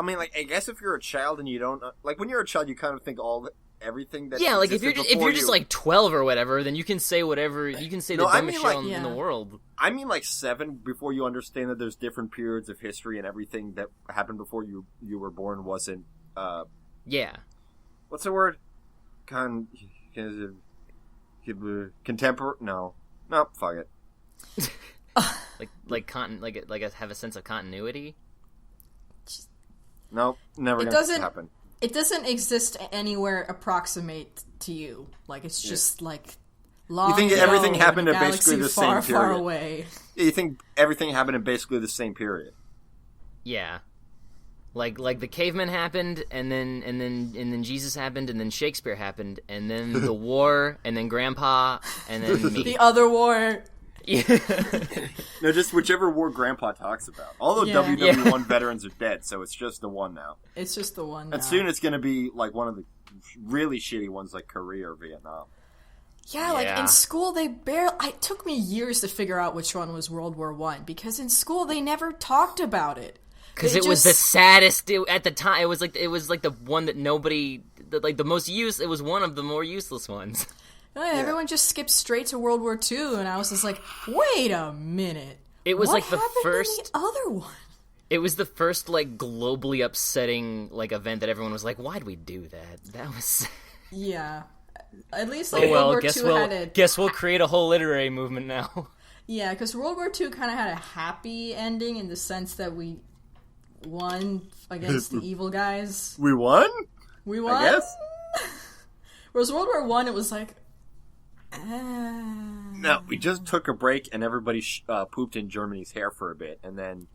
I mean, like, I guess if you're a child and you don't... Like, when you're a child, you kind of think everything that... Yeah, like, if you're just like, 12 or whatever, then you can say whatever... You can say the dumbest shit in the world. I mean, like, 7 before you understand that there's different periods of history and everything that happened before you were born wasn't... Yeah. What's the word? Contemporary? No, fuck it. Have a sense of continuity. No, never gonna happen. It doesn't exist anywhere approximate to you. Like it's just like long. You think everything happened in basically the same period? Far away. You think everything happened in basically the same period? Yeah. Like the cavemen happened, and then Jesus happened, and then Shakespeare happened, and then the war, and then Grandpa, and then me. The other war. Yeah. No, just whichever war Grandpa talks about. All the WW1 veterans are dead, so it's just the one now. It's just the one now. And soon it's going to be like one of the really shitty ones like Korea or Vietnam. Yeah, like in school it took me years to figure out which one was World War I, because in school they never talked about it. Because it was the saddest at the time. It was like the one that nobody, like the most use. It was one of the more useless ones. Everyone just skipped straight to World War II, and I was just like, wait a minute. It was what like the first in the other one. It was the first like globally upsetting like event that everyone was like, why'd we do that? That was yeah. At least like World War II guess we'll create a whole literary movement now. Yeah, because World War II kind of had a happy ending in the sense that we won against the evil guys. We won? We won? I guess. Whereas World War I, it was like... No, we just took a break and everybody pooped in Germany's hair for a bit, and then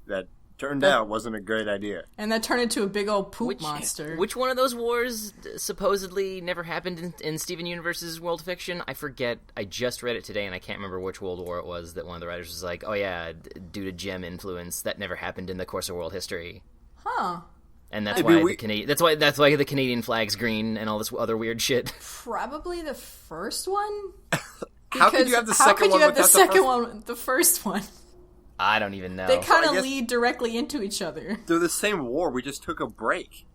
that turned out wasn't a great idea. And that turned into a big old poop monster. Which one of those wars supposedly never happened in Steven Universe's world fiction? I forget. I just read it today, and I can't remember which world war it was that one of the writers was like, oh yeah, due to gem influence, that never happened in the course of world history. Huh. And that's why the Canadian flag's green and all this other weird shit. Probably the first one? How could you have the second one without the first one? I don't even know. They kind of lead directly into each other. They're the same war. We just took a break.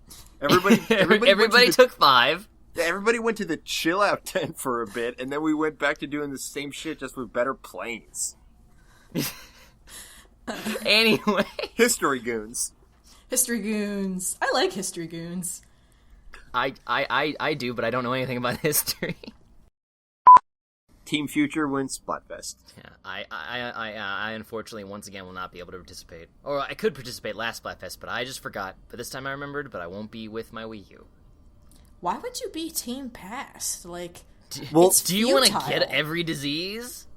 Everybody took 5. Yeah, everybody went to the chill out tent for a bit, and then we went back to doing the same shit just with better planes. Anyway, History Goons. History Goons. I like History Goons. I do, but I don't know anything about history. Team Future wins Splatfest. Yeah, I unfortunately once again will not be able to participate. Or I could participate last Splatfest, but I just forgot. But this time I remembered, but I won't be with my Wii U. Why would you be Team Past? Like, do you want to get every disease?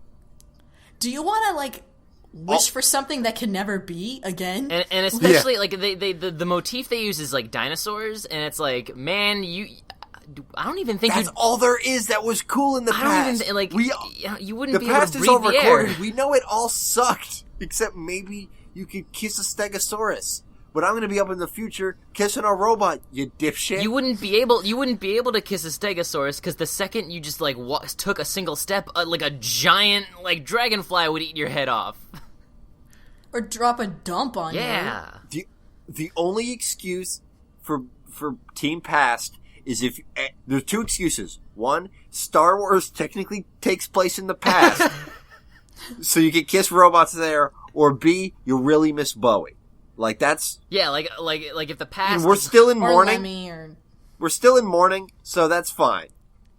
Do you want to, like, wish for something that can never be again? And especially, like, the motif they use is, like, dinosaurs, and it's like, man, I don't even think that's all there is that was cool in the past. I don't even, like, you wouldn't be able to breathe the air. The past is all recorded. We know it all sucked. Except maybe you could kiss a stegosaurus. But I'm going to be up in the future kissing a robot, you dipshit. You wouldn't be able to kiss a stegosaurus, because the second you just, like, took a single step, like a giant, like, dragonfly would eat your head off. Or drop a dump on you. Yeah. The only excuse for Team Past is if there's 2 excuses. One, Star Wars technically takes place in the past, so you can kiss robots there. Or B, you really miss Bowie. Like that's like if the past. I mean, we're still in mourning. We're still in mourning, so that's fine.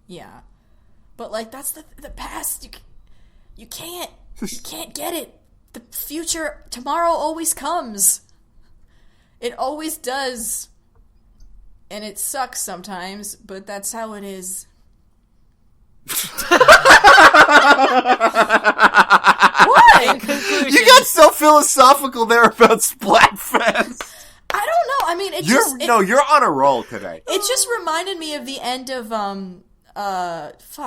Yeah, but like that's the past. You can't get it. The future tomorrow always comes. It always does. And it sucks sometimes, but that's how it is. What? In conclusion, you got so philosophical there about Splatfest. I don't know. I mean, you're on a roll today. It just reminded me of the end of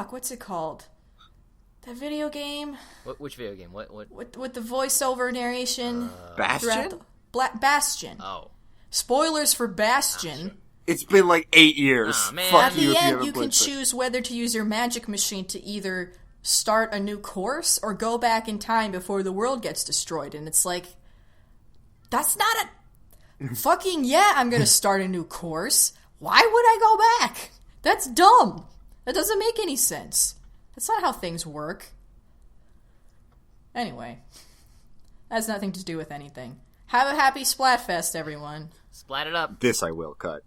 what's it called? That video game. Which video game? What? With the voiceover narration. Bastion. Bastion. Oh. Spoilers for Bastion. It's been like 8 years. Oh, man. At the end, you can choose whether to use your magic machine to either start a new course or go back in time before the world gets destroyed. And it's like, that's not Fucking yeah, I'm gonna start a new course. Why would I go back? That's dumb. That doesn't make any sense. That's not how things work. Anyway, that has nothing to do with anything. Have a happy Splatfest, everyone. Splat it up. This I will cut.